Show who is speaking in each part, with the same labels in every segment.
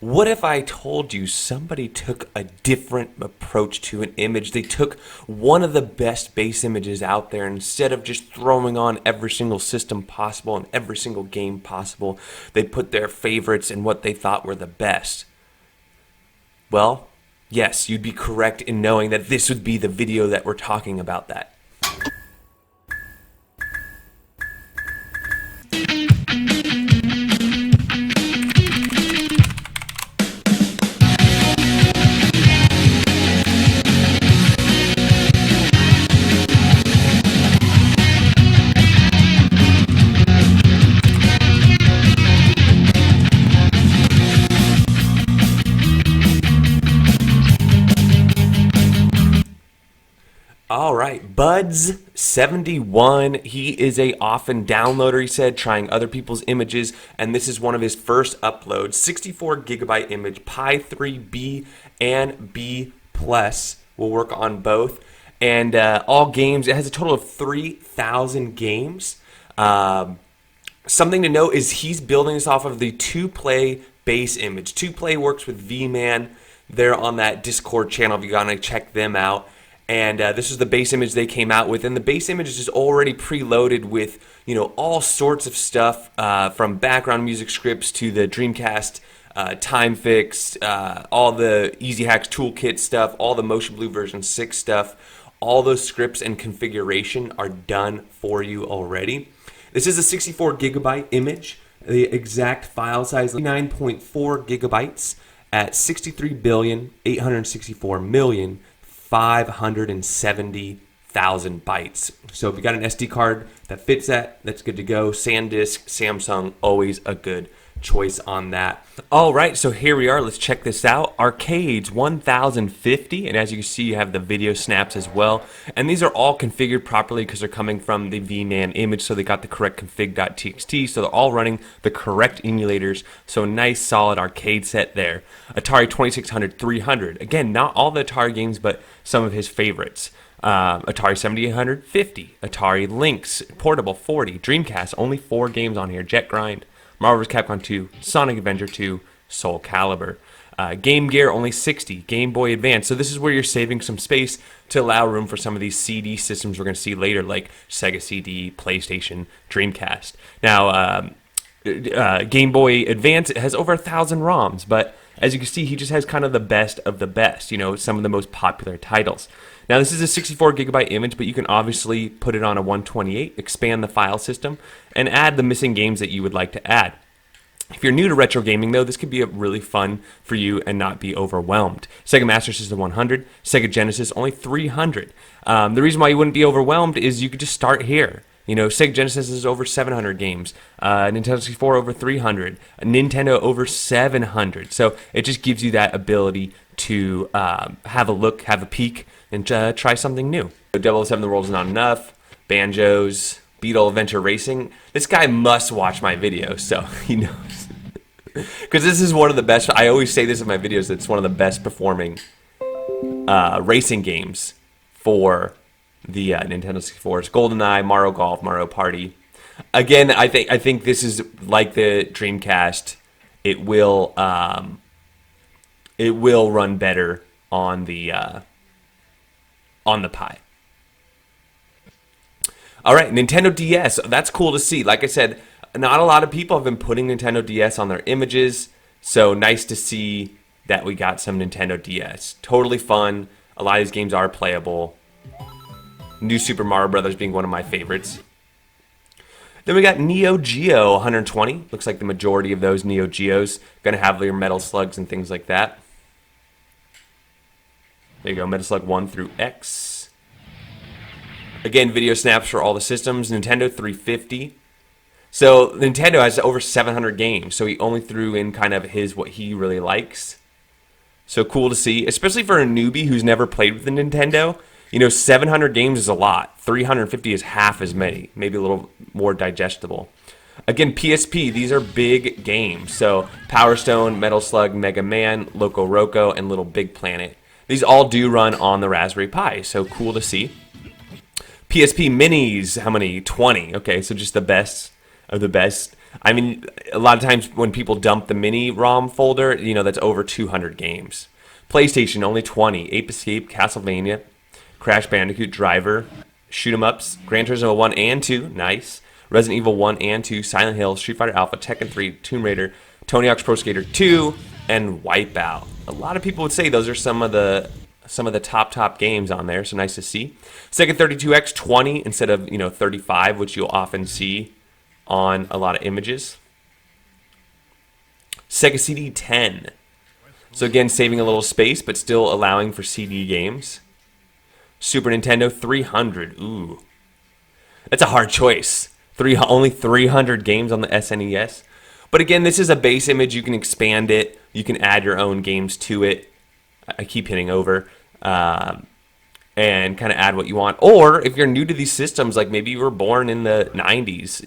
Speaker 1: What if I told you somebody took a different approach to an image? They took one of the best base images out there, and instead of just throwing on every single system possible and every single game possible, they put their favorites and what they thought were the best. Well, yes, you'd be correct in knowing that this would be the video that we're talking about that. All right, Buds71, he is a often downloader, he said, trying other people's images, and this is one of his first uploads. 64 gigabyte image, Pi 3B and B+, will work on both, and all games. It has a total of 3,000 games. Something to note is he's building this off of the 2Play base image. 2Play works with vman. They're on that Discord channel if you want to check them out. And this is the base image they came out with, and the base image is just already preloaded with, all sorts of stuff, from background music scripts to the Dreamcast time fix, all the Easy Hacks toolkit stuff, all the Motion Blue version 6 stuff. All those scripts and configuration are done for you already. This is a 64 gigabyte image. The exact file size, 9.4 gigabytes at 63,864,570,000 bytes. So if you got an SD card that fits that, that's good to go. SanDisk, Samsung, always a good choice on that. All right, so here we are. Let's check this out. Arcades 1050, and as you can see, you have the video snaps as well. And these are all configured properly because they're coming from the vman image, so they got the correct config.txt, so they're all running the correct emulators. So nice, solid arcade set there. Atari 2600 300. Again, not all the Atari games, but some of his favorites. Atari 7800 50. Atari Lynx Portable 40. Dreamcast, only 4 games on here. Jet Grind, Marvel vs. Capcom 2, Sonic Adventure 2, Soul Calibur. Game Gear, only 60. Game Boy Advance. So this is where you're saving some space to allow room for some of these CD systems we're going to see later, like Sega Cd, PlayStation, Dreamcast. Now, Game Boy Advance has over 1,000 ROMs, but as you can see, he just has kind of the best of the best, some of the most popular titles. Now, this is a 64 gigabyte image, but you can obviously put it on a 128, expand the file system, and add the missing games that you would like to add. If you're new to retro gaming, though, this could be really fun for you and not be overwhelmed. Sega Master System 100, Sega Genesis, only 300. The reason why you wouldn't be overwhelmed is you could just start here. Sega Genesis is over 700 games, Nintendo 64 over 300, Nintendo over 700. So it just gives you that ability to have a look, have a peek, and try something new. 007 The World Is Not Enough, Banjos, Beetle Adventure Racing. This guy must watch my videos, so he knows. Because this is one of the best, I always say this in my videos, it's one of the best performing racing games for the Nintendo 64. It's GoldenEye, Mario Golf, Mario Party. Again, I think this is like the Dreamcast. It will run better on the Pi. All right, Nintendo DS. That's cool to see. Like I said, not a lot of people have been putting Nintendo DS on their images, so nice to see that we got some Nintendo DS. Totally fun. A lot of these games are playable. New Super Mario Brothers being one of my favorites. Then we got Neo Geo 120. Looks like the majority of those Neo Geos going to have your Metal Slugs and things like that. There you go, Metal Slug 1 through X. Again, video snaps for all the systems. Nintendo 350. So Nintendo has over 700 games, so he only threw in kind of what he really likes. So cool to see, especially for a newbie who's never played with the Nintendo. 700 games is a lot. 350 is half as many, maybe a little more digestible. Again, PSP, these are big games. So Power Stone, Metal Slug, Mega Man, Loco Roco, and Little Big Planet. These all do run on the Raspberry Pi, so cool to see. PSP Minis, how many? 20. Okay, so just the best of the best. I mean, a lot of times when people dump the mini ROM folder, you know, that's over 200 games. PlayStation, only 20. Ape Escape, Castlevania, Crash Bandicoot, Driver, Shoot 'em Ups, Gran Turismo 1 and 2, nice. Resident Evil 1 and 2, Silent Hill, Street Fighter Alpha, Tekken 3, Tomb Raider, Tony Hawk's Pro Skater 2, and Wipeout. A lot of people would say those are some of the top games on there, so nice to see. Sega 32X 20 instead of 35, which you'll often see on a lot of images. Sega CD 10. So again, saving a little space, but still allowing for CD games. Super Nintendo 300. Ooh, that's a hard choice. Only 300 games on the SNES. But again, this is a base image. You can expand it. You can add your own games to it. I keep hitting over. And kind of add what you want. Or if you're new to these systems, like maybe you were born in the 90s,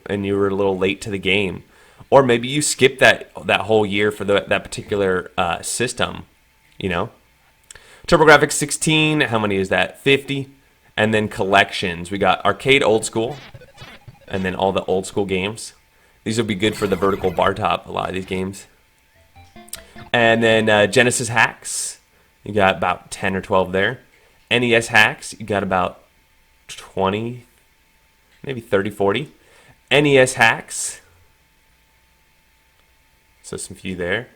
Speaker 1: and you were a little late to the game. Or maybe you skipped that whole year for that particular system, TurboGrafx 16, how many is that? 50. And then collections. We got Arcade Old School, and then all the old school games. These will be good for the vertical bar top, a lot of these games. And then Genesis hacks. You got about 10 or 12 there. NES hacks, you got about 20, maybe 30, 40. NES hacks. So some few there.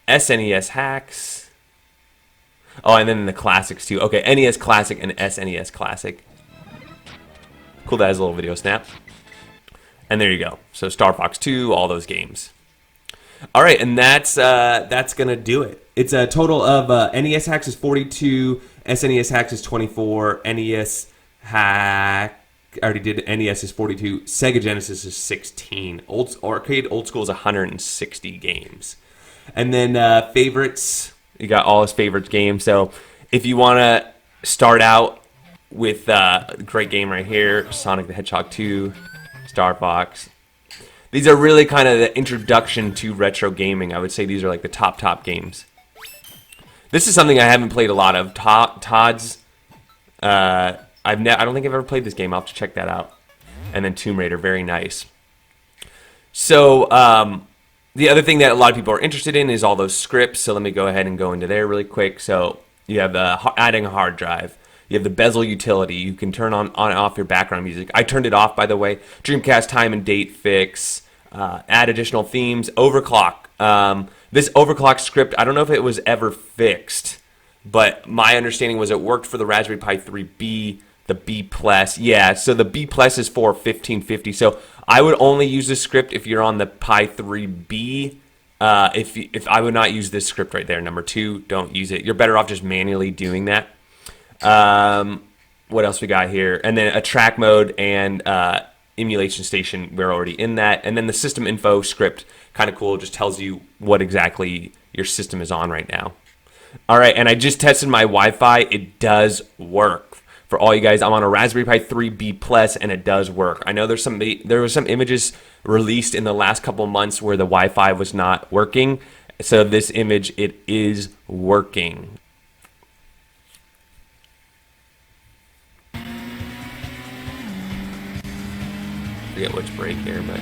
Speaker 1: SNES hacks. Oh, and then the classics too. Okay, NES Classic and SNES Classic. Cool, that has a little video snap. And there you go. So Star Fox 2, all those games. All right, and that's gonna do it. It's a total of NES hacks is 42, SNES hacks is 24, NES hack I already did. NES is 42, Sega Genesis is 16. Arcade Old School is 160 games, and then favorites. You got all his favorites games. So if you want to start out with a great game right here, Sonic the Hedgehog 2, Star Fox. These are really kind of the introduction to retro gaming. I would say these are like the top games. This is something I haven't played a lot of. Todd's. I don't think I've ever played this game. I'll have to check that out. And then Tomb Raider, very nice. So the other thing that a lot of people are interested in is all those scripts. So let me go ahead and go into there really quick. So you have adding a hard drive. You have the bezel utility. You can turn on and off your background music. I turned it off, by the way. Dreamcast time and date fix. Add additional themes. Overclock. This overclock script, I don't know if it was ever fixed, but my understanding was it worked for the Raspberry Pi 3B, the B+. Yeah, so the B+ is for 1550. So I would only use this script if you're on the Pi 3B. If I would not use this script right there, number 2, don't use it. You're better off just manually doing that. What else we got here? And then a track mode and emulation station. We're already in that. And then the system info script, kind of cool, just tells you what exactly your system is on right now. All right, and I just tested my Wi-Fi. It does work. For all you guys, I'm on a Raspberry Pi 3B+, and it does work. I know there was some images released in the last couple months where the Wi-Fi was not working. So this image, it is working. Forget which break here, but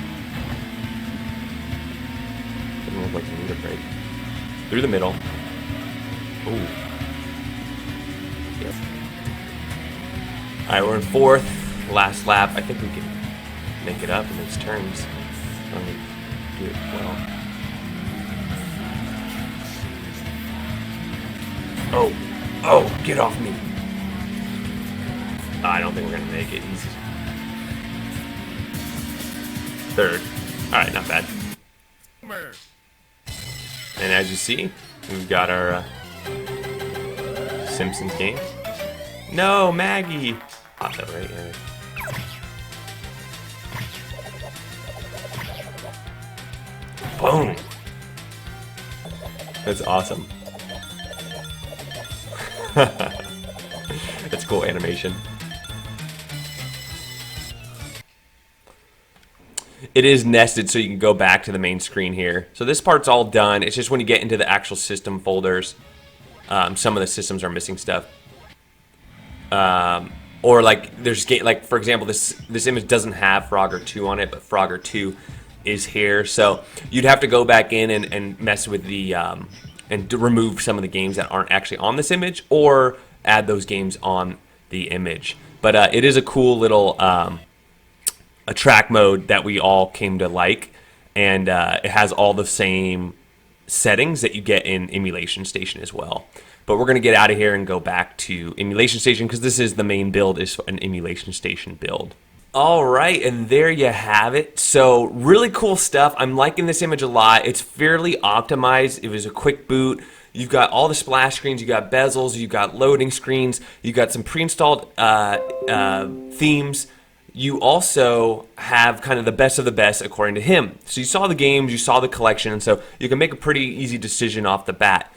Speaker 1: doesn't look like you need a break. Through the middle. Ooh. Yep. Alright, we're in 4th, last lap. I think we can make it up in these turns. Let me do it well. Oh, get off me. I don't think we're gonna make it. He's 3rd. Alright, not bad. And as you see, we've got our Simpsons game. No, Maggie! Hot though, right? Yeah. Boom! That's awesome. That's cool animation. It is nested, so you can go back to the main screen here. So this part's all done. It's just when you get into the actual system folders, some of the systems are missing stuff. Or like there's like for example, this image doesn't have Frogger 2 on it, but Frogger 2 is here. So you'd have to go back in and mess with the and to remove some of the games that aren't actually on this image, or add those games on the image. But it is a cool little a track mode that we all came to like, and it has all the same settings that you get in Emulation Station as well. But we're going to get out of here and go back to Emulation Station, because this is the main build, is an Emulation Station build. All right, and there you have it. So really cool stuff. I'm liking this image a lot. It's fairly optimized. It was a quick boot. You've got all the splash screens, you got bezels, you got loading screens, you got some pre-installed themes. You also have kind of the best of the best according to him. So you saw the games, you saw the collection, and so you can make a pretty easy decision off the bat.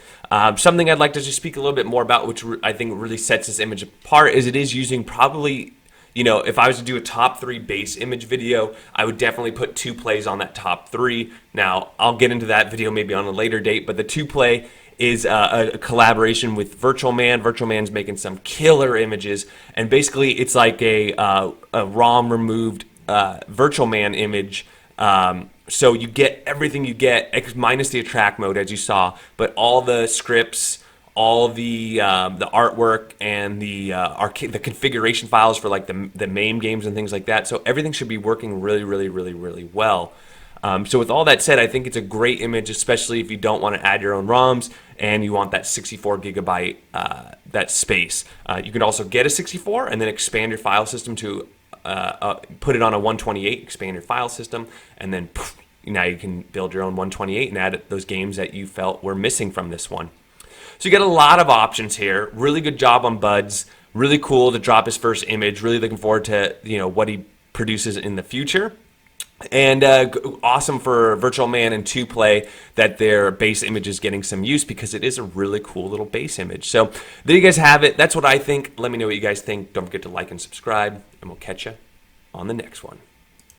Speaker 1: Something I'd like to just speak a little bit more about, which I think really sets this image apart, is it is using probably, you know, if I was to do a top 3 base image video, I would definitely put 2plays on that top 3. Now, I'll get into that video maybe on a later date, but the 2play is a collaboration with Virtual Man. Virtual Man's making some killer images, and basically it's like a ROM removed Virtual Man image. So you get everything you get, minus the attract mode, as you saw, but all the scripts, all the artwork, and the configuration files for like the MAME games and things like that. So everything should be working really well. So with all that said, I think it's a great image, especially if you don't want to add your own ROMs and you want that 64 gigabyte that space. You can also get a 64 and then expand your file system to put it on a 128, expand your file system, and then poof, now you can build your own 128 and add those games that you felt were missing from this one. So you get a lot of options here. Really good job on Buds. Really cool to drop his first image. Really looking forward to, you know, what he produces in the future. And awesome for Virtual Man and 2play that their base image is getting some use, because it is a really cool little base image. So there you guys have it. That's what I think. Let me know what you guys think. Don't forget to like and subscribe, and we'll catch you on the next one.